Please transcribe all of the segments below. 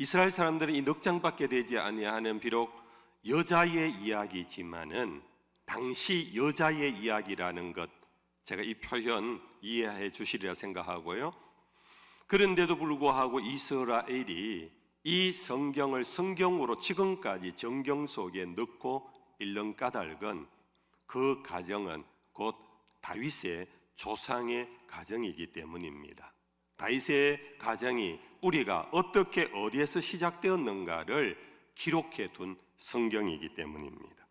이스라엘 사람들은 이 넉장밖에 되지 아니하는 비록 여자의 이야기지만은 당시 여자의 이야기라는 것, 제가 이 표현 이해해 주시리라 생각하고요. 그런데도 불구하고 이스라엘이 이 성경을 성경으로 지금까지 정경 속에 넣고 읽는 까닭은 그 가정은 곧 다윗의 조상의 가정이기 때문입니다. 다윗의 가정이 뿌리가 어떻게 어디에서 시작되었는가를 기록해 둔 성경이기 때문입니다.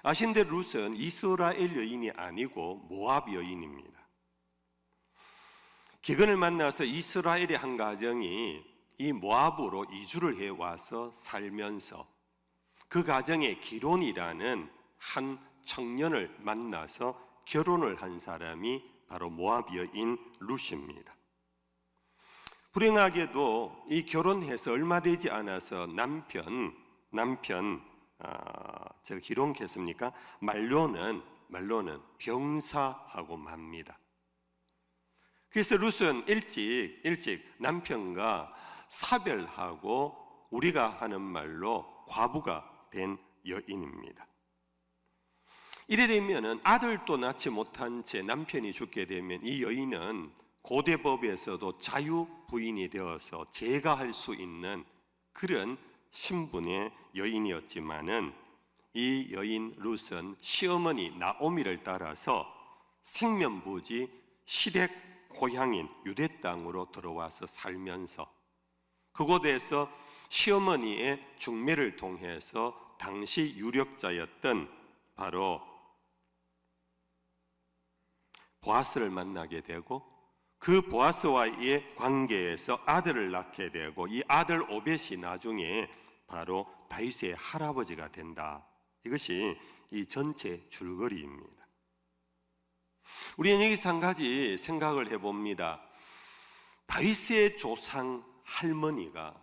아신데 룻은 이스라엘 여인이 아니고 모압 여인입니다. 기근을 만나서 이스라엘의 한 가정이 이 모압으로 이주를 해와서 살면서 그 가정에 기론이라는 한 청년을 만나서 결혼을 한 사람이 바로 모압 여인 룻입니다. 불행하게도 이 결혼해서 얼마 되지 않아서 남편 제가 기록했습니까? 말로는 병사하고 맙니다. 그래서 룻은 일찍 남편과 사별하고 우리가 하는 말로 과부가 된 여인입니다. 이래 되면은 아들도 낳지 못한 채 남편이 죽게 되면 이 여인은 고대 법에서도 자유 부인이 되어서 제가할 수 있는 그런 신분의 여인이었지만은 이 여인 룻은 시어머니 나오미를 따라서 생면부지 시댁 고향인 유대 땅으로 들어와서 살면서 그곳에서 시어머니의 중매를 통해서 당시 유력자였던 바로 보아스를 만나게 되고 그 보아스와의 관계에서 아들을 낳게 되고 이 아들 오벳이 나중에 바로 다윗의 할아버지가 된다. 이것이 이 전체 줄거리입니다. 우리는 여기서 한 가지 생각을 해봅니다. 다윗의 조상 할머니가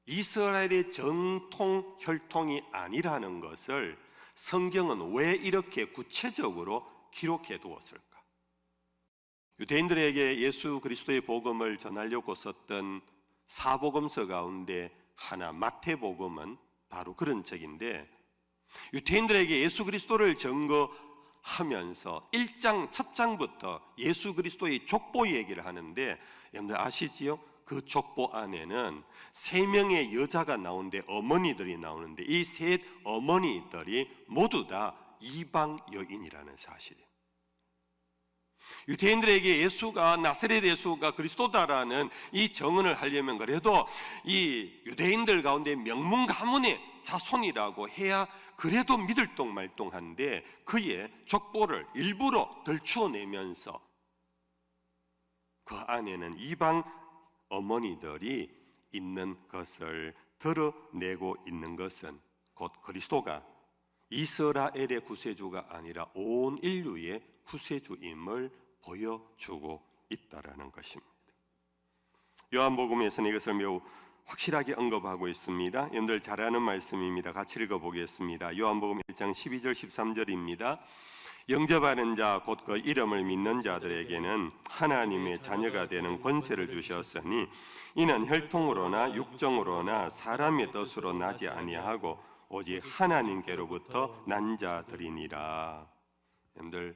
이스라엘의 정통 혈통이 아니라는 것을 성경은 왜 이렇게 구체적으로 기록해 두었을까? 유대인들에게 예수 그리스도의 복음을 전하려고 썼던 사복음서 가운데 하나 마태복음은 바로 그런 책인데 유대인들에게 예수 그리스도를 증거하면서 1장 첫 장부터 예수 그리스도의 족보 얘기를 하는데 여러분들 아시지요? 그 족보 안에는 3명의 여자가 나오는데 어머니들이 나오는데 이 셋 어머니들이 모두 다 이방 여인이라는 사실이에요. 유대인들에게 예수가 나사렛 예수가 그리스도다라는 이 정언을 하려면 그래도 이 유대인들 가운데 명문 가문의 자손이라고 해야 그래도 믿을 똥말똥한데 그의 족보를 일부러 덜추어내면서 그 안에는 이방 어머니들이 있는 것을 드러내고 있는 것은 곧 그리스도가 이스라엘의 구세주가 아니라 온 인류의 구세주임을 보여주고 있다라는 것입니다. 요한복음에서는 이것을 매우 확실하게 언급하고 있습니다. 여러분들 잘 아는 말씀입니다. 같이 읽어보겠습니다. 요한복음 1장 12절 13절입니다. 영접하는 자 곧 그 이름을 믿는 자들에게는 하나님의 자녀가 되는 권세를 주셨으니 이는 혈통으로나 육정으로나 사람의 뜻으로 나지 아니하고 오직 하나님께로부터 난 자들이니라. 여러분들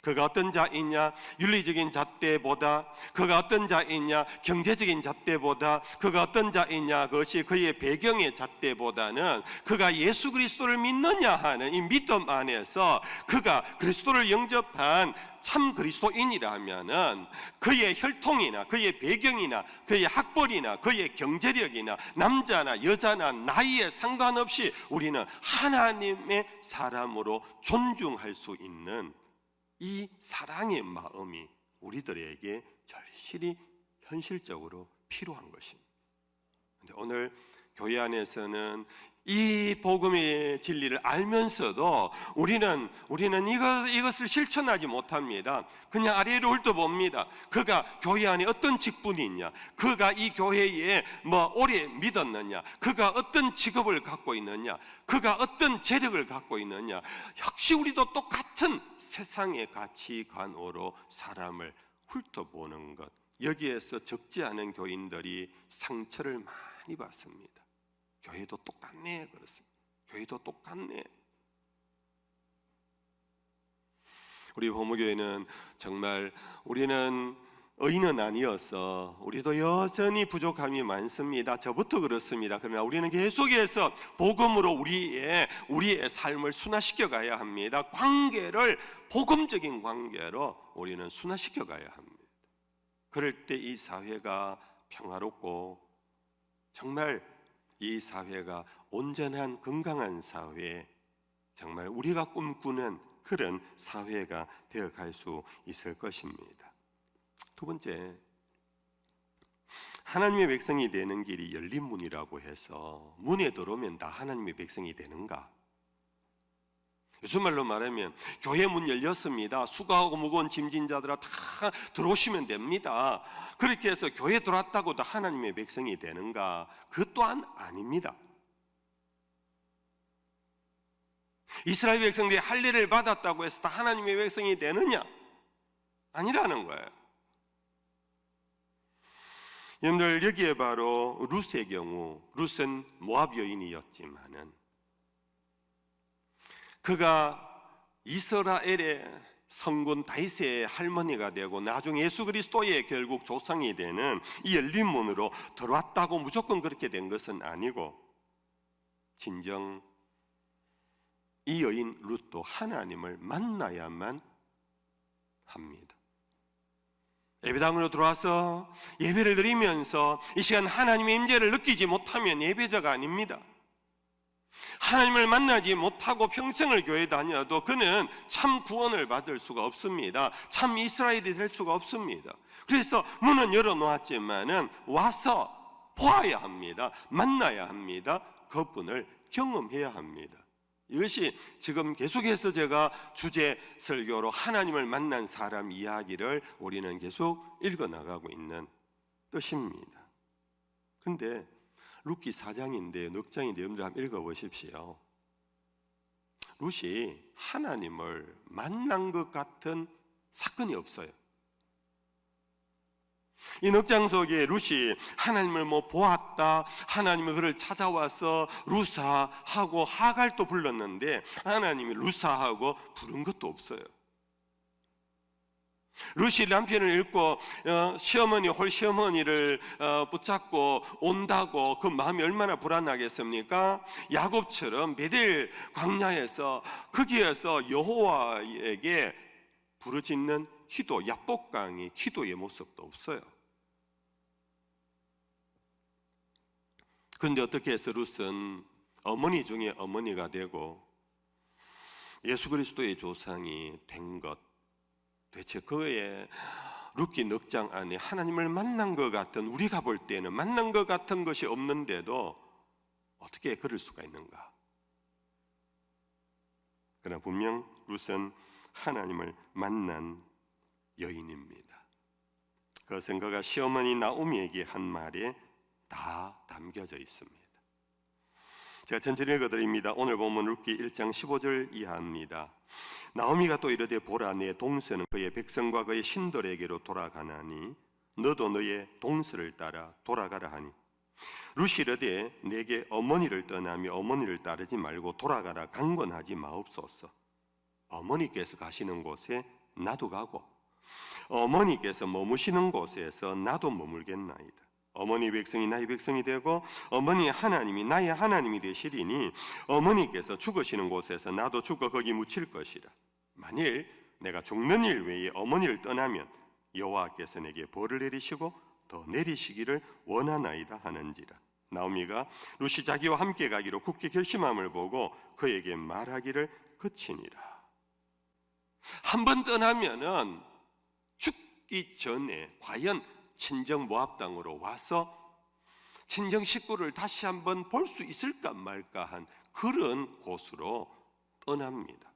그가 어떤 자이냐? 윤리적인 잣대보다 그가 어떤 자이냐? 경제적인 잣대보다 그가 어떤 자이냐? 그것이 그의 배경의 잣대보다는 그가 예수 그리스도를 믿느냐 하는 이 믿음 안에서 그가 그리스도를 영접한 참 그리스도인이라면은 그의 혈통이나 그의 배경이나 그의 학벌이나 그의 경제력이나 남자나 여자나 나이에 상관없이 우리는 하나님의 사람으로 존중할 수 있는 이 사랑의 마음이 우리들에게 절실히 현실적으로 필요한 것입니다. 그런데 오늘 교회 안에서는 이 복음의 진리를 알면서도 우리는 이것을 실천하지 못합니다. 그냥 아래로 훑어봅니다. 그가 교회 안에 어떤 직분이 있냐, 그가 이 교회에 오래 믿었느냐, 그가 어떤 직업을 갖고 있느냐, 그가 어떤 재력을 갖고 있느냐. 역시 우리도 똑같은 세상의 가치관으로 사람을 훑어보는 것, 여기에서 적지 않은 교인들이 상처를 많이 봤습니다. 교회도 똑같네 그렇습니다. 교회도 똑같네. 우리 부모교회는 정말 우리는 의인은 아니어서 우리도 여전히 부족함이 많습니다. 저부터 그렇습니다. 그러나 우리는 계속해서 복음으로 우리의 삶을 순화시켜 가야 합니다. 관계를 복음적인 관계로 우리는 순화시켜 가야 합니다. 그럴 때 이 사회가 평화롭고 정말 이 사회가 온전한 건강한 사회, 정말 우리가 꿈꾸는 그런 사회가 되어갈 수 있을 것입니다. 두 번째, 하나님의 백성이 되는 길이 열린 문이라고 해서 문에 들어오면 다 하나님의 백성이 되는가? 요즘 말로 말하면 교회 문 열렸습니다. 수고하고 무거운 짐진 자들아 다 들어오시면 됩니다. 그렇게 해서 교회 들어왔다고 다 하나님의 백성이 되는가? 그 또한 아닙니다. 이스라엘 백성들이 할례를 받았다고 해서 다 하나님의 백성이 되느냐? 아니라는 거예요. 여러분들, 여기에 바로 룻의 경우, 룻은 모압 여인이었지만은 그가 이스라엘의 성군 다윗의 할머니가 되고 나중에 예수 그리스도의 결국 조상이 되는 이 열린 문으로 들어왔다고 무조건 그렇게 된 것은 아니고, 진정 이 여인 룻도 하나님을 만나야만 합니다. 예배당으로 들어와서 예배를 드리면서 이 시간 하나님의 임재를 느끼지 못하면 예배자가 아닙니다. 하나님을 만나지 못하고 평생을 교회 다녀도 그는 참 구원을 받을 수가 없습니다. 참 이스라엘이 될 수가 없습니다. 그래서 문은 열어놓았지만은 와서 보아야 합니다. 만나야 합니다. 그분을 경험해야 합니다. 이것이 지금 계속해서 제가 주제 설교로 하나님을 만난 사람 이야기를 우리는 계속 읽어나가고 있는 뜻입니다. 그런데 룻기 4장인데 넉 장인데 여러분들 한번 읽어보십시오. 룻이 하나님을 만난 것 같은 사건이 없어요. 이 넉장 속에 룻이 하나님을 보았다, 하나님이 그를 찾아와서 루사하고 하갈도 불렀는데 하나님이 루사하고 부른 것도 없어요. 룻이 남편을 잃고 시어머니를 붙잡고 온다고 그 마음이 얼마나 불안하겠습니까? 야곱처럼 베델 광야에서 거기에서 여호와에게 부르짖는 기도, 야복강의 기도의 모습도 없어요. 그런데 어떻게 해서 룻은 어머니 중에 어머니가 되고 예수 그리스도의 조상이 된 것, 대체 그의 룻기 넉장 안에 하나님을 만난 것 같은, 우리가 볼 때는 만난 것 같은 것이 없는데도 어떻게 그럴 수가 있는가? 그러나 분명 룻은 하나님을 만난 여인입니다. 그것은 그가 시어머니 나오미에게 한 말에 다 담겨져 있습니다. 제가 천천히 읽어드립니다. 오늘 본문 룻기 1장 15절 이하입니다. 나오미가 또 이르되 보라, 내 동서는 그의 백성과 그의 신들에게로 돌아가나니 너도 너의 동서를 따라 돌아가라 하니, 룻이 이르되 내게 어머니를 떠나며 어머니를 따르지 말고 돌아가라 강권하지 마옵소서. 어머니께서 가시는 곳에 나도 가고 어머니께서 머무시는 곳에서 나도 머물겠나이다. 어머니 백성이 나의 백성이 되고 어머니 하나님이 나의 하나님이 되시리니 어머니께서 죽으시는 곳에서 나도 죽어 거기 묻힐 것이라. 만일 내가 죽는 일 외에 어머니를 떠나면 여호와께서 내게 벌을 내리시고 더 내리시기를 원하나이다 하는지라. 나오미가 룻이 자기와 함께 가기로 굳게 결심함을 보고 그에게 말하기를 그치니라. 한 번 떠나면은 죽기 전에 과연 친정 모압 땅으로 와서 친정 식구를 다시 한번 볼 수 있을까 말까 한 그런 곳으로 떠납니다.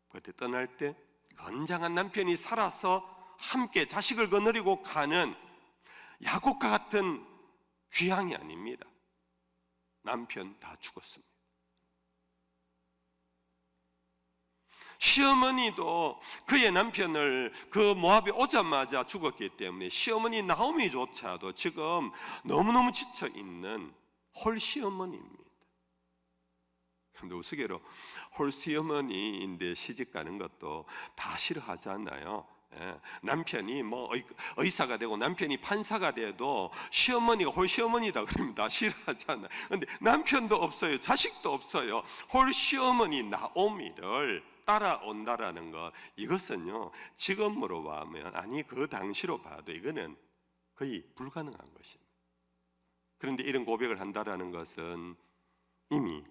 그때 떠날 때 건장한 남편이 살아서 함께 자식을 거느리고 가는 야곱과 같은 귀향이 아닙니다. 남편 다 죽었습니다. 시어머니도 그의 남편을 그 모압에 오자마자 죽었기 때문에 시어머니 나오미조차도 지금 너무너무 지쳐 있는 홀 시어머니입니다. 근데 우스개로 홀 시어머니인데 시집 가는 것도 다 싫어하잖아요. 남편이 뭐 의사가 되고 남편이 판사가 돼도 시어머니가 홀 시어머니다 그러면 다 싫어하잖아요. 근데 남편도 없어요, 자식도 없어요. 홀 시어머니 나오미를 따라온다라는 것, 이것은요 지금으로 봐면, 아니 그 당시로 봐도 이거는 거의 불가능한 것입니다. 그런데 이런 고백을 한다라는 것은 이미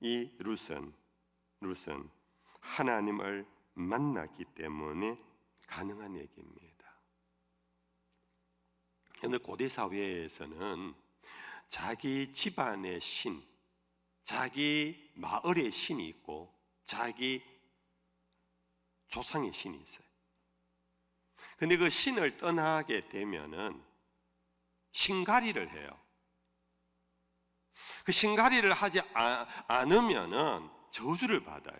이 룻은 하나님을 만났기 때문에 가능한 얘기입니다. 오늘 고대 사회에서는 자기 집안의 신, 자기 마을의 신이 있고 자기 조상의 신이 있어요. 근데 그 신을 떠나게 되면은 신가리를 해요. 그 신가리를 하지 않으면은 저주를 받아요.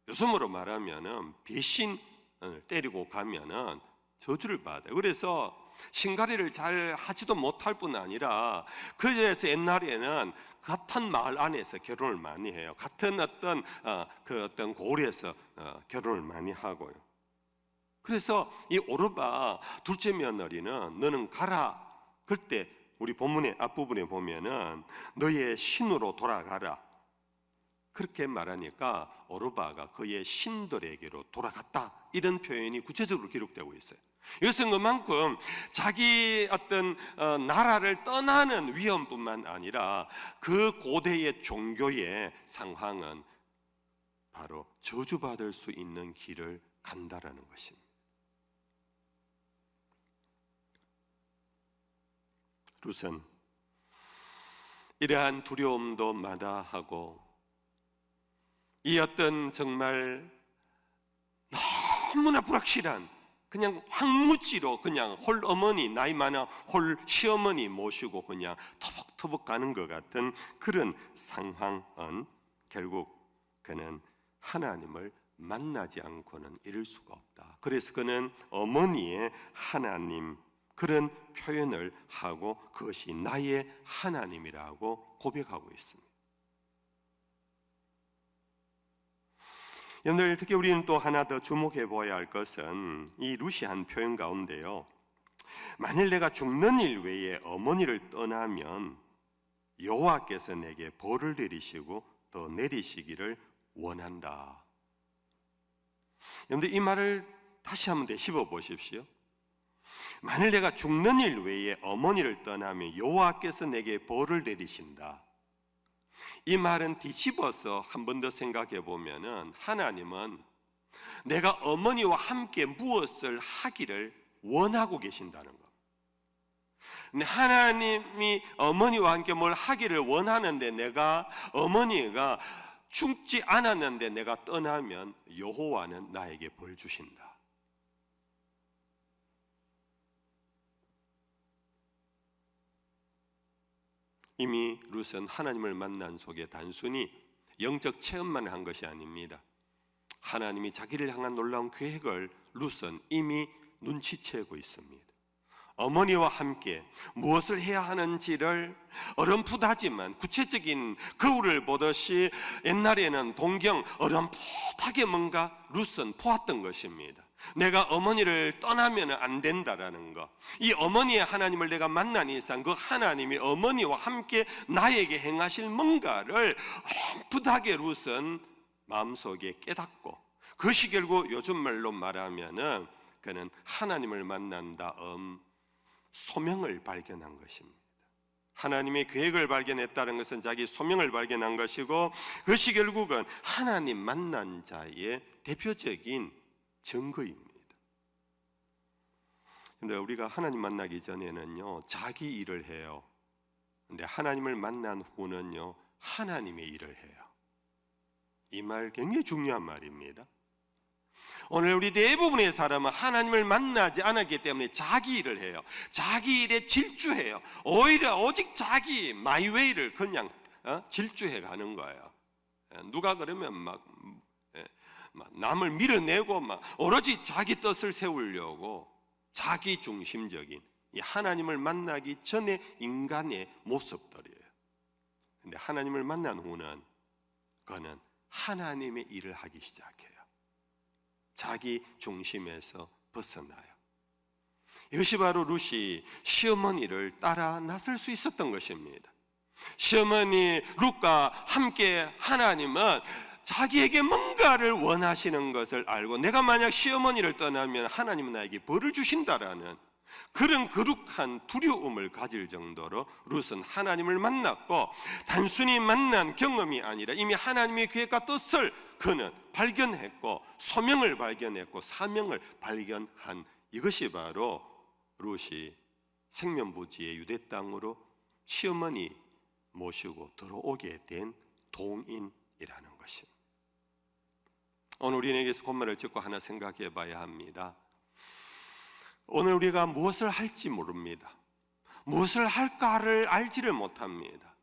요즘으로 말하면은 배신을 때리고 가면은 저주를 받아요. 그래서 신가리를 잘 하지도 못할 뿐 아니라, 그래서 옛날에는 같은 마을 안에서 결혼을 많이 해요. 같은 어떤 고을에서 결혼을 많이 하고요. 그래서 이 오르바 둘째 며느리는 너는 가라. 그때 우리 본문의 앞부분에 보면은 너의 신으로 돌아가라, 그렇게 말하니까 오르바가 그의 신들에게로 돌아갔다, 이런 표현이 구체적으로 기록되고 있어요. 이것은 그만큼 자기 어떤 나라를 떠나는 위험뿐만 아니라 그 고대의 종교의 상황은 바로 저주받을 수 있는 길을 간다라는 것입니다. 룻은 이러한 두려움도 마다하고 이 어떤 정말 너무나 불확실한, 그냥 황무지로 그냥 홀 어머니, 나이 많아 홀 시어머니 모시고 그냥 터벅터벅 가는 것 같은 그런 상황은 결국 그는 하나님을 만나지 않고는 이룰 수가 없다. 그래서 그는 어머니의 하나님, 그런 표현을 하고 그것이 나의 하나님이라고 고백하고 있습니다. 여러분들, 특히 우리는 또 하나 더 주목해 보아야 할 것은 이 룻이 한 표현 가운데요, 만일 내가 죽는 일 외에 어머니를 떠나면 여호와께서 내게 벌을 내리시고 더 내리시기를 원한다. 여러분들, 이 말을 다시 한번 되씹어 보십시오. 만일 내가 죽는 일 외에 어머니를 떠나면 여호와께서 내게 벌을 내리신다. 이 말은 뒤집어서 한 번 더 생각해 보면은 하나님은 내가 어머니와 함께 무엇을 하기를 원하고 계신다는 것. 근데 하나님이 어머니와 함께 뭘 하기를 원하는데, 내가 어머니가 죽지 않았는데 내가 떠나면 여호와는 나에게 벌 주신다. 이미 룻은 하나님을 만난 속에 단순히 영적 체험만 한 것이 아닙니다. 하나님이 자기를 향한 놀라운 계획을 룻은 이미 눈치채고 있습니다. 어머니와 함께 무엇을 해야 하는지를 어렴풋하지만 구체적인 거울을 보듯이 옛날에는 동경 어렴풋하게 뭔가 룻은 보았던 것입니다. 내가 어머니를 떠나면 안 된다라는 것, 이 어머니의 하나님을 내가 만난 이상 그 하나님이 어머니와 함께 나에게 행하실 뭔가를 어렴풋하게 룻은 마음속에 깨닫고, 그것이 결국 요즘 말로 말하면은 그는 하나님을 만난 다음 소명을 발견한 것입니다. 하나님의 계획을 발견했다는 것은 자기 소명을 발견한 것이고, 그것이 결국은 하나님 만난 자의 대표적인 증거입니다. 근데 우리가 하나님 만나기 전에는요, 자기 일을 해요. 근데 하나님을 만난 후는요, 하나님의 일을 해요. 이 말 굉장히 중요한 말입니다. 오늘 우리 대부분의 사람은 하나님을 만나지 않았기 때문에 자기 일을 해요. 자기 일에 질주해요. 오히려 오직 자기 마이웨이를 그냥 질주해 가는 거예요. 누가 그러면 막 남을 밀어내고 막 오로지 자기 뜻을 세우려고 자기 중심적인 이 하나님을 만나기 전에 인간의 모습들이에요. 근데 하나님을 만난 후는 그는 하나님의 일을 하기 시작해요. 자기 중심에서 벗어나요. 이것이 바로 룻이 시어머니를 따라 나설 수 있었던 것입니다. 시어머니 룻과 함께 하나님은 자기에게 뭔가를 원하시는 것을 알고 내가 만약 시어머니를 떠나면 하나님은 나에게 벌을 주신다라는 그런 거룩한 두려움을 가질 정도로 룻은 하나님을 만났고, 단순히 만난 경험이 아니라 이미 하나님의 계획과 뜻을 그는 발견했고 소명을 발견했고 사명을 발견한 이것이 바로 룻이 생면부지의 유대 땅으로 시어머니 모시고 들어오게 된 동인이라는 것입니다. 오늘 우리에게서 본문을 듣고 하나 생각해 봐야 합니다. 오늘 우리가 무엇을 할지 모릅니다. 무엇을 할까를 알지를 못합니다.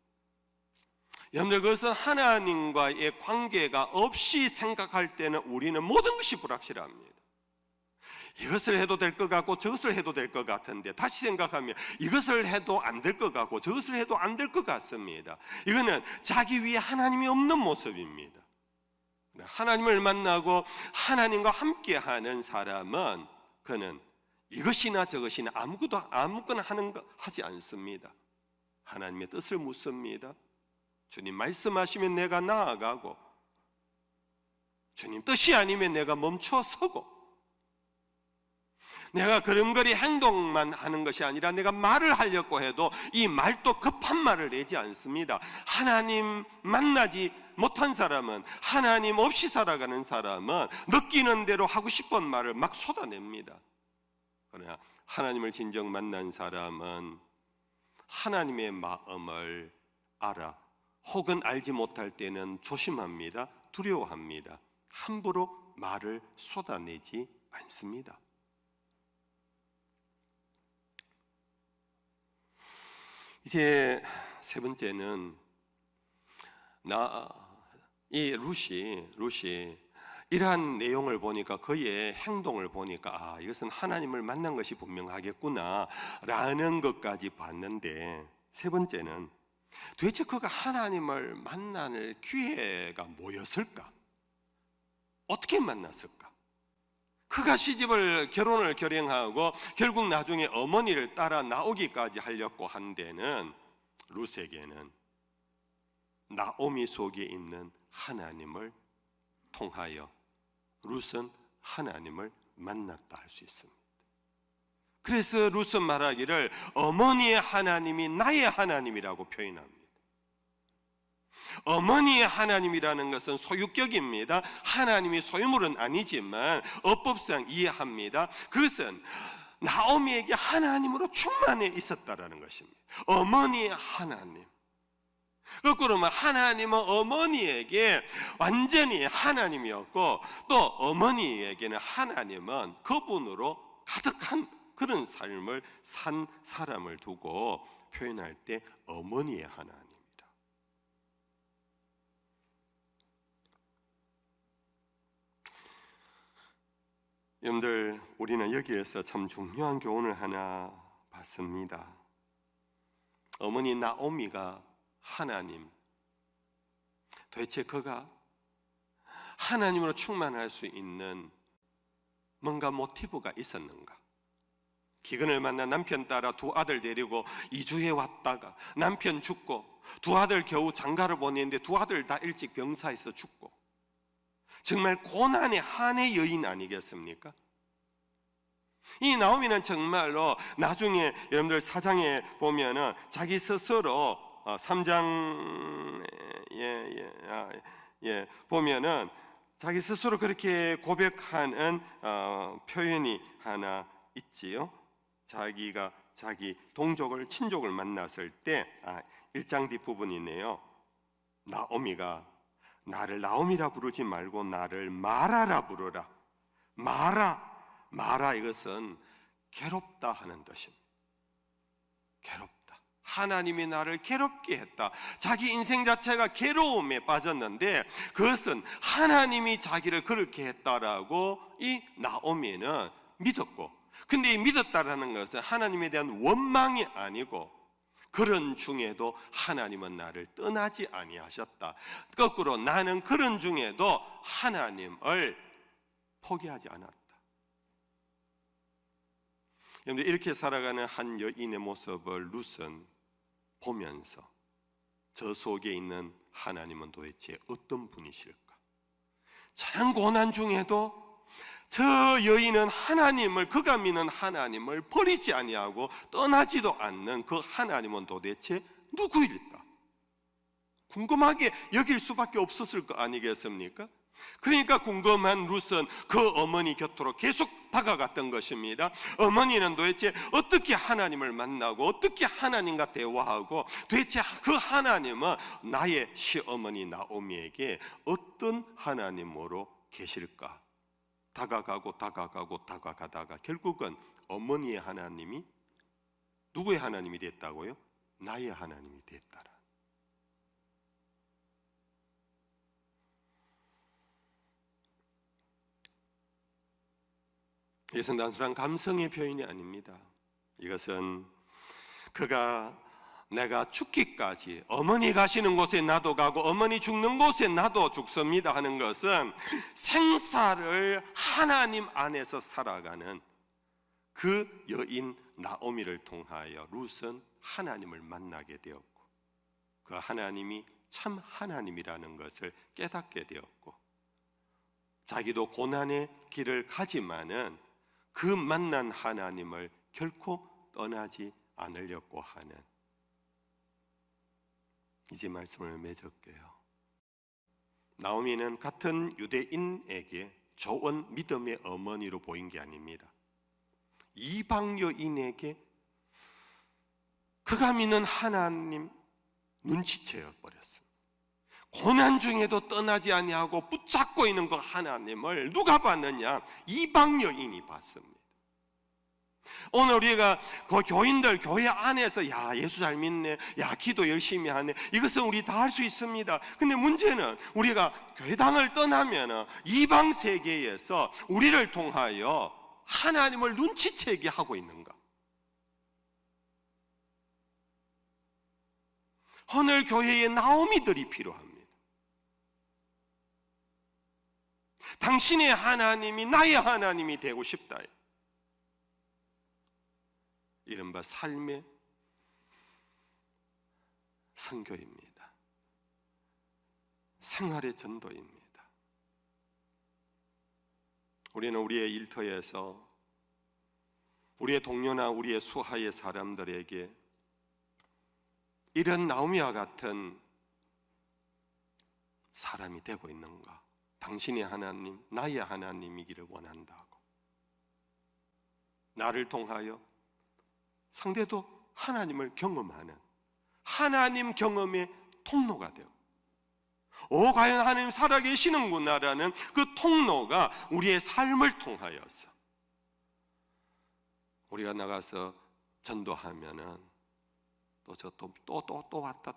여러분들, 그것은 하나님과의 관계가 없이 생각할 때는 우리는 모든 것이 불확실합니다. 이것을 해도 될 것 같고 저것을 해도 될 것 같은데 다시 생각하면 이것을 해도 안 될 것 같고 저것을 해도 안 될 것 같습니다. 이거는 자기 위에 하나님이 없는 모습입니다. 하나님을 만나고 하나님과 함께하는 사람은 그는 이것이나 저것이나 아무거나 하지 않습니다. 하나님의 뜻을 묻습니다. 주님 말씀하시면 내가 나아가고, 주님 뜻이 아니면 내가 멈춰서고, 내가 걸음걸이 행동만 하는 것이 아니라 내가 말을 하려고 해도 이 말도 급한 말을 내지 않습니다. 하나님 만나지 못한 사람은, 하나님 없이 살아가는 사람은 느끼는 대로 하고 싶은 말을 막 쏟아냅니다. 그러나 하나님을 진정 만난 사람은 하나님의 마음을 알아, 혹은 알지 못할 때는 조심합니다. 두려워합니다. 함부로 말을 쏟아내지 않습니다. 이제 세 번째는 이 룻이 이러한 내용을 보니까, 그의 행동을 보니까 이것은 하나님을 만난 것이 분명하겠구나 라는 것까지 봤는데, 세 번째는 도대체 그가 하나님을 만날 기회가 뭐였을까? 어떻게 만났을까? 그가 결혼을 결행하고 결국 나중에 어머니를 따라 나오기까지 하려고 한 데는 룻에게는 나오미 속에 있는 하나님을 통하여 룻은 하나님을 만났다 할 수 있습니다. 그래서 룻은 말하기를 어머니의 하나님이 나의 하나님이라고 표현합니다. 어머니의 하나님이라는 것은 소유격입니다. 하나님이 소유물은 아니지만 어법상 이해합니다. 그것은 나오미에게 하나님으로 충만해 있었다라는 것입니다. 어머니의 하나님. 거꾸로 말하면 하나님은 어머니에게 완전히 하나님이었고, 또 어머니에게는 하나님은 그분으로 가득한 그런 삶을 산 사람을 두고 표현할 때 어머니의 하나님이다. 여러분들, 우리는 여기에서 참 중요한 교훈을 하나 받습니다. 어머니 나오미가 하나님, 도대체 그가 하나님으로 충만할 수 있는 뭔가 모티브가 있었는가? 기근을 만나 남편 따라 두 아들 데리고 이주해 왔다가 남편 죽고 두 아들 겨우 장가를 보냈는데 두 아들 다 일찍 병사에서 죽고, 정말 고난의 한의 여인 아니겠습니까? 이 나오미는 정말로 나중에 여러분들 사장에 보면은 자기 스스로 3장 보면은 자기 스스로 그렇게 고백하는 표현이 하나 있지요. 자기가 자기 동족을 친족을 만났을 때 1장 뒷부분이네요. 나오미가 나를 나오미라 부르지 말고 나를 마라라 부르라. 마라 이것은 괴롭다 하는 뜻입니다. 괴롭다, 하나님이 나를 괴롭게 했다. 자기 인생 자체가 괴로움에 빠졌는데 그것은 하나님이 자기를 그렇게 했다라고 이 나오미는 믿었고, 근데 이 믿었다라는 것은 하나님에 대한 원망이 아니고 그런 중에도 하나님은 나를 떠나지 아니하셨다. 거꾸로 나는 그런 중에도 하나님을 포기하지 않았다. 여러분들, 이렇게 살아가는 한 여인의 모습을 룻은 보면서 저 속에 있는 하나님은 도대체 어떤 분이실까? 참 고난 중에도 저 여인은 하나님을, 그가 믿는 하나님을 버리지 아니하고 떠나지도 않는 그 하나님은 도대체 누구일까? 궁금하게 여길 수밖에 없었을 거 아니겠습니까? 그러니까 궁금한 룻은 그 어머니 곁으로 계속 다가갔던 것입니다. 어머니는 도대체 어떻게 하나님을 만나고 어떻게 하나님과 대화하고 도대체 그 하나님은 나의 시어머니 나오미에게 어떤 하나님으로 계실까? 다가가다가 결국은 어머니의 하나님이 누구의 하나님이 됐다고요? 나의 하나님이 됐다라. 이것은 단순한 감성의 표현이 아닙니다. 이것은 그가 내가 죽기까지 어머니 가시는 곳에 나도 가고 어머니 죽는 곳에 나도 죽습니다 하는 것은 생사를 하나님 안에서 살아가는 그 여인 나오미를 통하여 룻은 하나님을 만나게 되었고 그 하나님이 참 하나님이라는 것을 깨닫게 되었고 자기도 고난의 길을 가지만은 그 만난 하나님을 결코 떠나지 않으려고 하는, 이제 말씀을 맺을게요. 나오미는 같은 유대인에게 좋은 믿음의 어머니로 보인 게 아닙니다. 이방 여인에게 그가 믿는 하나님 눈치채어 버렸습니다. 고난 중에도 떠나지 아니하고 붙잡고 있는 그 하나님을 누가 봤느냐? 이방 여인이 봤습니다. 오늘 우리가 그 교인들 교회 안에서 야 예수 잘 믿네, 야 기도 열심히 하네, 이것은 우리 다 할 수 있습니다. 근데 문제는 우리가 교회당을 떠나면 이방 세계에서 우리를 통하여 하나님을 눈치채게 하고 있는가? 오늘 교회에 나오미들이 필요합니다. 당신의 하나님이 나의 하나님이 되고 싶다. 이른바 삶의 선교입니다. 생활의 전도입니다. 우리는 우리의 일터에서 우리의 동료나 우리의 수하의 사람들에게 이런 나오미와 같은 사람이 되고 있는가? 당신의 하나님, 나의 하나님이기를 원한다고. 나를 통하여 상대도 하나님을 경험하는 하나님 경험의 통로가 되고, 과연 하나님 살아계시는구나라는 그 통로가 우리의 삶을 통하여서 우리가 나가서 전도하면은 또 왔다.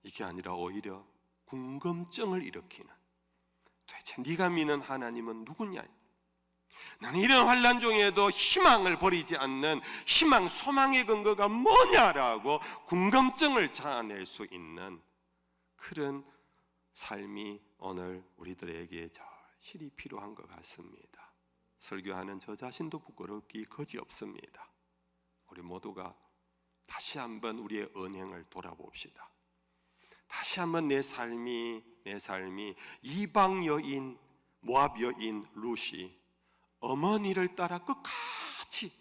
이게 아니라 오히려 궁금증을 일으키는, 도대체 네가 믿는 하나님은 누구냐? 나는 이런 환난 중에도 희망을 버리지 않는 희망, 소망의 근거가 뭐냐라고 궁금증을 자아낼 수 있는 그런 삶이 오늘 우리들에게 절실히 필요한 것 같습니다. 설교하는 저 자신도 부끄럽기 거지없습니다. 우리 모두가 다시 한번 우리의 언행을 돌아봅시다. 다시 한번 내 삶이 이방 여인, 모압 여인 룻이 어머니를 따라 끝까지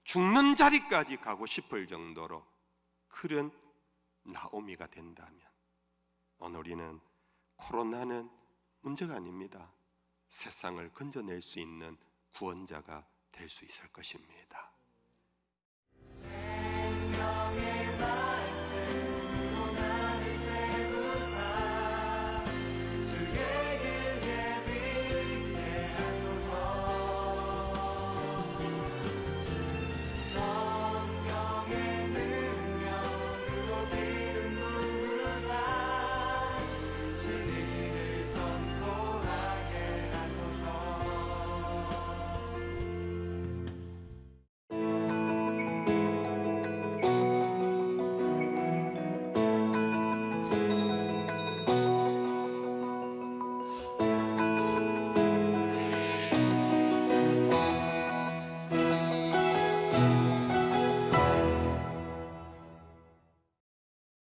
죽는 자리까지 가고 싶을 정도로 그런 나오미가 된다면 오늘 우리는 코로나는 문제가 아닙니다. 세상을 건져낼 수 있는 구원자가 될 수 있을 것입니다.